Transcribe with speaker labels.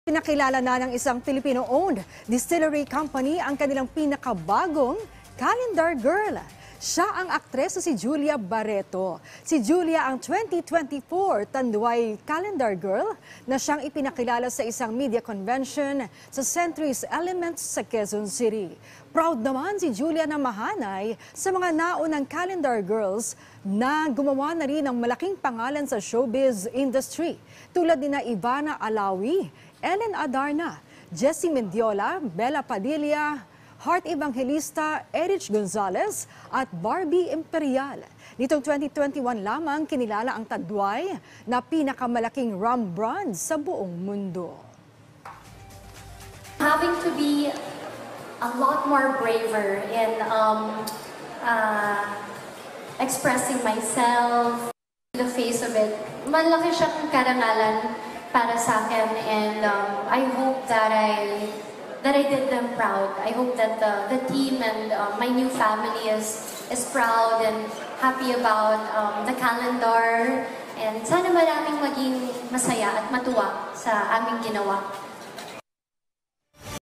Speaker 1: Pinakilala na ng isang Filipino-owned distillery company ang kanilang pinakabagong calendar girl. Siya ang aktres na si Julia Barreto. Si Julia ang 2024 Tanduay Calendar Girl na siyang ipinakilala sa isang media convention sa Centuries Elements sa Quezon City. Proud naman si Julia na mahanay sa mga naunang calendar girls na gumawa na rin ng malaking pangalan sa showbiz industry tulad ni na Ivana Alawi, Ellen Adarna, Jessie Mendiola, Bella Padilla, Heart Evangelista, Erich Gonzalez at Barbie Imperial. Nitong 2021 lamang kinilala ang Tanduay na pinakamalaking rum brand sa buong mundo.
Speaker 2: Having to be a lot more braver in expressing myself in the face of it. Malaki siyang karangalan para sa akin, and I hope that I did them proud. I hope that the team and my new family is proud and happy about the calendar. And sana maraming maging masaya at matuwa sa aming ginawa.